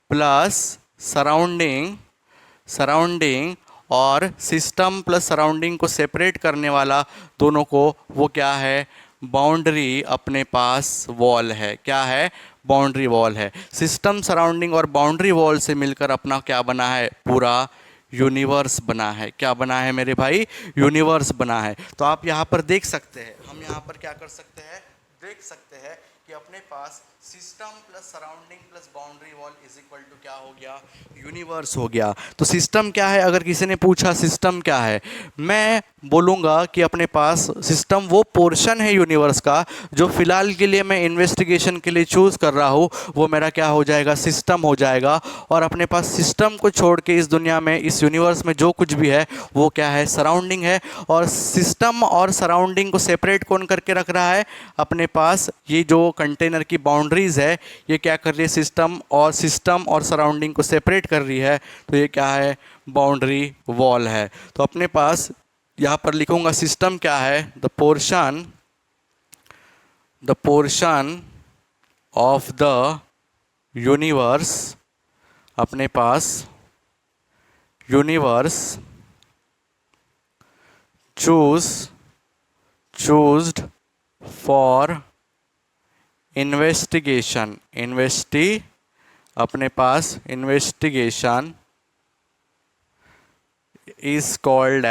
प्लस सराउंडिंग और सिस्टम प्लस सराउंडिंग को सेपरेट करने वाला दोनों को वो क्या है, बाउंड्री अपने पास वॉल है। क्या है, बाउंड्री वॉल है। सिस्टम, सराउंडिंग और बाउंड्री वॉल से मिलकर अपना क्या बना है, पूरा यूनिवर्स बना है। क्या बना है मेरे भाई, यूनिवर्स बना है। तो आप यहाँ पर देख सकते हैं, हम यहाँ पर क्या कर सकते हैं, देख सकते हैं कि अपने पास system plus surrounding plus boundary wall is equal to क्या हो गया, यूनिवर्स हो गया। तो सिस्टम क्या है, अगर किसी ने पूछा सिस्टम क्या है, मैं बोलूँगा कि अपने पास सिस्टम वो पोर्शन है यूनिवर्स का जो फिलहाल के लिए मैं इन्वेस्टिगेशन के लिए चूज़ कर रहा हूँ, वो मेरा क्या हो जाएगा, सिस्टम हो जाएगा। और अपने पास सिस्टम को छोड़ के इस दुनिया में, इस यूनिवर्स में जो कुछ भी है वो क्या है, सराउंडिंग है। और सिस्टम और सराउंडिंग को सेपरेट कौन करके रख रहा है, अपने पास ये जो कंटेनर की बाउंड्रीज है ये क्या कर रही है, सिस्टम और सराउंडिंग को सेपरेट कर रही है। तो ये क्या है, बाउंड्री वॉल है। तो अपने पास यहाँ पर लिखूंगा सिस्टम क्या है, the portion of the universe, अपने पास यूनिवर्स चूज्ड फॉर इन्वेस्टिगेशन, अपने पास investigation is called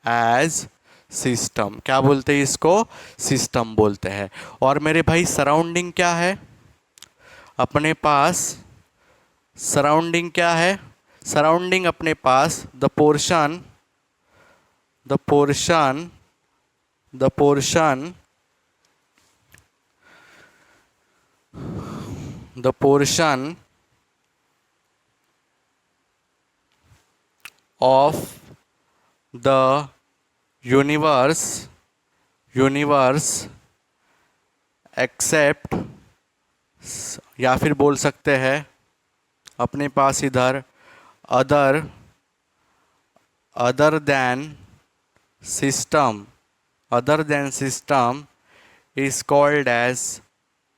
as system. क्या बोलते हैं इसको, सिस्टम बोलते हैं। और मेरे भाई सराउंडिंग क्या है, अपने पास सराउंडिंग क्या है, सराउंडिंग अपने पास the portion of the universe except, या फिर बोल सकते हैं अपने पास इधर other than system is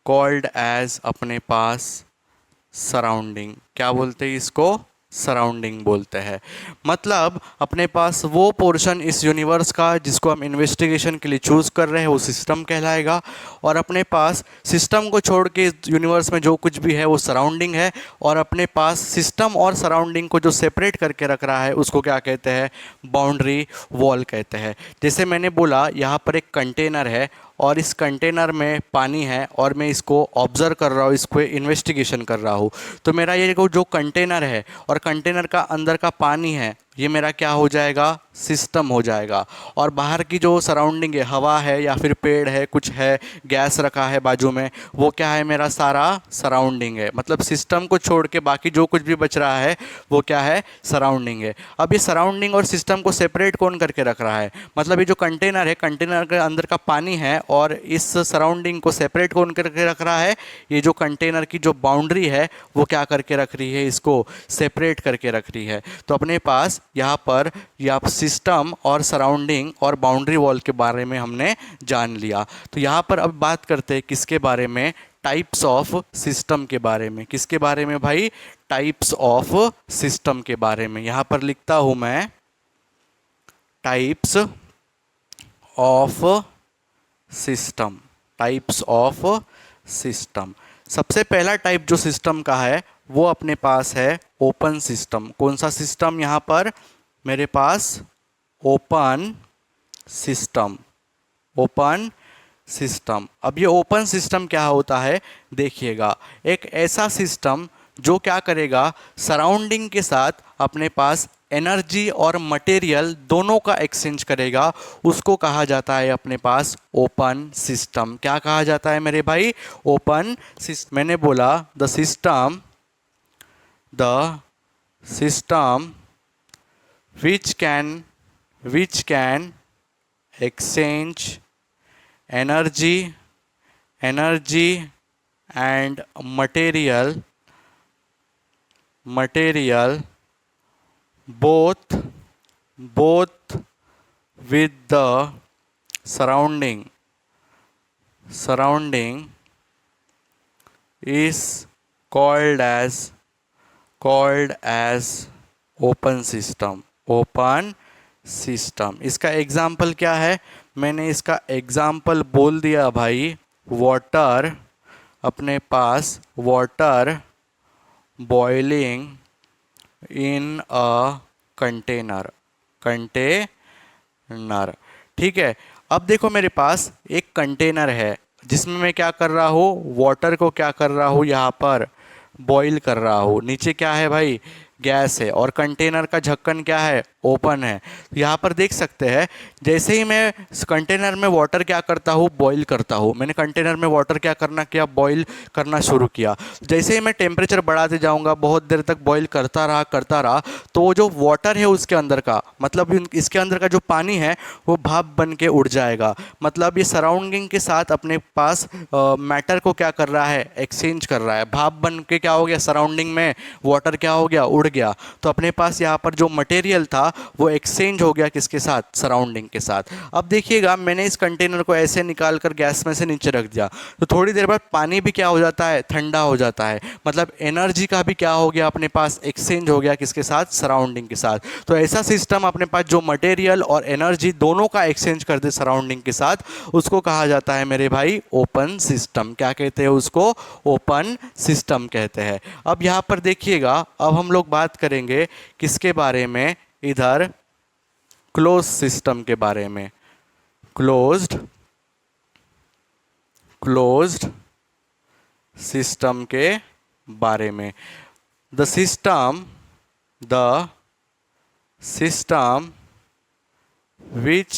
called as अपने पास सराउंडिंग। क्या बोलते हैं इसको, सराउंडिंग बोलते हैं। मतलब अपने पास वो पोर्शन इस यूनिवर्स का जिसको हम इन्वेस्टिगेशन के लिए चूज़ कर रहे हैं वो सिस्टम कहलाएगा। और अपने पास सिस्टम को छोड़ के इस यूनिवर्स में जो कुछ भी है वो सराउंडिंग है। और अपने पास सिस्टम और सराउंडिंग को जो सेपरेट करके रख रहा है उसको क्या कहते हैं, बाउंड्री वॉल कहते हैं। जैसे मैंने बोला यहाँ पर एक कंटेनर है और इस कंटेनर में पानी है और मैं इसको ऑब्जर्व कर रहा हूँ, इसको इन्वेस्टिगेशन कर रहा हूँ। तो मेरा ये जो कंटेनर है और कंटेनर का अंदर का पानी है ये मेरा क्या हो जाएगा, सिस्टम हो जाएगा। और बाहर की जो सराउंडिंग है, हवा है या फिर पेड़ है, कुछ है, गैस रखा है बाजू में, वो क्या है, मेरा सारा सराउंडिंग है। मतलब सिस्टम को छोड़ के बाकी जो कुछ भी बच रहा है वो क्या है, सराउंडिंग है। अब ये सराउंडिंग और सिस्टम को सेपरेट कौन करके रख रहा है, मतलब ये जो कंटेनर है, कंटेनर के अंदर का पानी है और इस सराउंडिंग को सेपरेट कौन करके रख रहा है, ये जो कंटेनर की जो बाउंड्री है वो क्या करके रख रही है, इसको सेपरेट करके रख रही है। तो अपने पास यहाँ पर सिस्टम और सराउंडिंग और बाउंड्री वॉल के बारे में हमने जान लिया। तो यहाँ पर अब बात करते हैं किसके बारे में, टाइप्स ऑफ सिस्टम के बारे में। किसके बारे में भाई, टाइप्स ऑफ सिस्टम के बारे में। यहाँ पर लिखता हूँ मैं टाइप्स ऑफ सिस्टम, सबसे पहला टाइप जो सिस्टम का है वो अपने पास है ओपन सिस्टम। कौन सा सिस्टम, यहाँ पर मेरे पास ओपन सिस्टम। अब ये ओपन सिस्टम क्या होता है, देखिएगा, एक ऐसा सिस्टम जो क्या करेगा, सराउंडिंग के साथ अपने पास एनर्जी और मटेरियल दोनों का एक्सचेंज करेगा, उसको कहा जाता है अपने पास ओपन सिस्टम। क्या कहा जाता है मेरे भाई, ओपन सिस्टम। मैंने बोला the system which can exchange energy and material both with the surrounding is called as open system. इसका एग्जाम्पल क्या है, मैंने इसका एग्जाम्पल बोल दिया भाई, वाटर, अपने पास water boiling in a container. ठीक है। अब देखो मेरे पास एक कंटेनर है जिसमें मैं क्या कर रहा हूँ, वाटर को क्या कर रहा हूँ, यहाँ पर बॉईल कर रहा हूँ। नीचे क्या है भाई, गैस है, और कंटेनर का ढक्कन क्या है, ओपन है। तो यहाँ पर देख सकते हैं जैसे ही मैं कंटेनर में वाटर क्या करता हूँ, बॉईल करता हूँ। मैंने कंटेनर में वाटर क्या करना किया, बॉईल करना शुरू किया। जैसे ही मैं टेम्परेचर बढ़ाते जाऊँगा, बहुत देर तक बॉईल करता रहा, तो वो जो वाटर है उसके अंदर का, मतलब इसके अंदर का जो पानी है वो भाप बन के उड़ जाएगा। मतलब ये सराउंडिंग के साथ अपने पास मैटर को क्या कर रहा है, एक्सचेंज कर रहा है। भाप बन के क्या हो गया, सराउंडिंग में वाटर क्या हो गया, उड़ गया। तो अपने पास यहाँ पर जो मटेरियल था वो एक्सचेंज हो गया किसके साथ, सराउंडिंग के साथ। अब देखिएगा मैंने इस कंटेनर को ऐसे निकाल कर गैस में से नीचे रख दिया, तो थोड़ी देर बाद पानी भी क्या हो जाता है, ठंडा हो जाता है। मतलब एनर्जी का भी क्या हो गया, अपने पास एक्सचेंज हो गया किसके साथ, सराउंडिंग के साथ। तो ऐसा सिस्टम अपने पास जो मटेरियल और एनर्जी दोनों का एक्सचेंज कर दे सराउंडिंग के साथ, उसको कहा जाता है मेरे भाई ओपन सिस्टम। क्या कहते हैं उसको, ओपन सिस्टम कहते हैं। अब यहाँ पर देखिएगा, अब हम लोग बात करेंगे किसके बारे में, इधर क्लोज सिस्टम के बारे में। क्लोज्ड सिस्टम के बारे में। The system which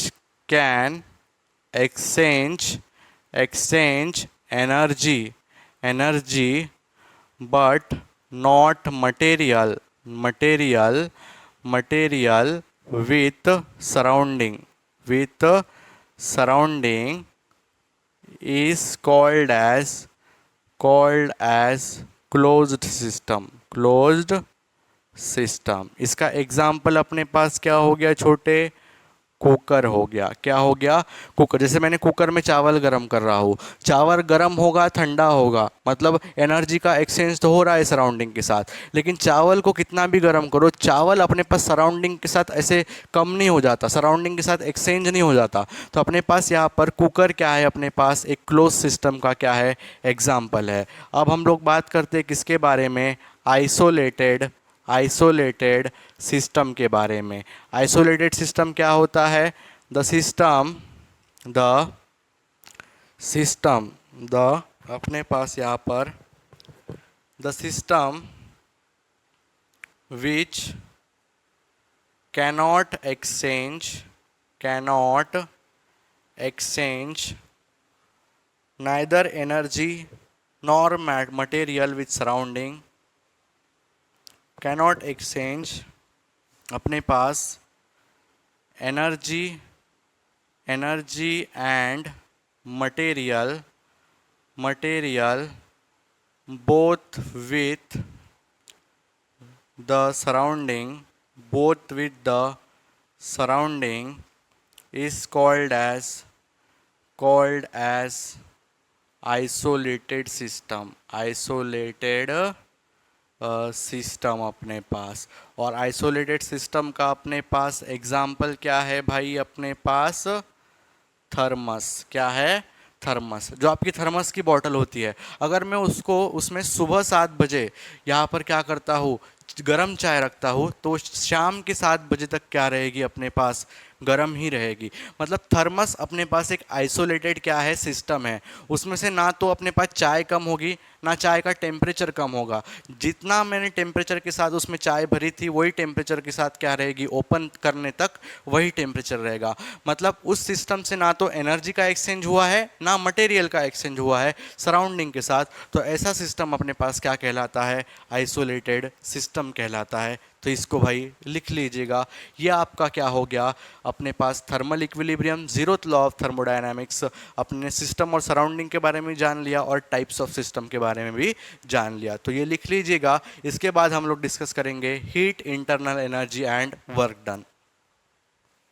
can exchange energy but not material with surrounding is called as closed system। इसका एग्जाम्पल अपने पास क्या हो गया छोटे, कुकर हो गया। क्या हो गया, कुकर। जैसे मैंने कुकर में चावल गर्म कर रहा हूँ, चावल गर्म होगा, ठंडा होगा, मतलब एनर्जी का एक्सचेंज तो हो रहा है सराउंडिंग के साथ। लेकिन चावल को कितना भी गर्म करो, चावल अपने पास सराउंडिंग के साथ ऐसे कम नहीं हो जाता, सराउंडिंग के साथ एक्सचेंज नहीं हो जाता। तो अपने पास यहाँ पर कुकर क्या है, अपने पास एक क्लोज सिस्टम का क्या है, एग्जाम्पल है। अब हम लोग बात करते हैं किसके बारे में, आइसोलेटेड सिस्टम के बारे में। आइसोलेटेड सिस्टम क्या होता है, द सिस्टम अपने पास यहाँ पर the system which cannot exchange neither energy nor material with surrounding, cannot exchange अपने पास energy and material both with the surrounding is called as isolated system अपने पास। और आइसोलेटेड सिस्टम का अपने पास एग्जाम्पल क्या है भाई, अपने पास थर्मस। क्या है, थर्मस। जो आपकी थर्मस की बॉटल होती है, अगर मैं उसमें सुबह 7 बजे यहाँ पर क्या करता हूँ, गरम चाय रखता हूँ, तो शाम के 7 बजे तक क्या रहेगी, अपने पास गर्म ही रहेगी। मतलब थर्मस अपने पास एक आइसोलेटेड क्या है, सिस्टम है। उसमें से ना तो अपने पास चाय कम होगी, ना चाय का टेम्परेचर कम होगा। जितना मैंने टेम्परेचर के साथ उसमें चाय भरी थी, वही टेम्परेचर के साथ क्या रहेगी, ओपन करने तक वही टेम्परेचर रहेगा। मतलब उस सिस्टम से ना तो एनर्जी का एक्सचेंज हुआ है, ना मटेरियल का एक्सचेंज हुआ है सराउंडिंग के साथ। तो ऐसा सिस्टम अपने पास क्या कहलाता है, आइसोलेटेड सिस्टम कहलाता है। तो इसको भाई लिख लीजिएगा। ये आपका क्या हो गया, अपने पास thermal equilibrium, zeroth law of thermodynamics, अपने सिस्टम और सराउंडिंग के बारे में जान लिया और टाइप्स ऑफ सिस्टम के बारे में भी जान लिया। तो ये लिख लीजिएगा। इसके बाद हम लोग डिस्कस करेंगे heat, internal energy and work done.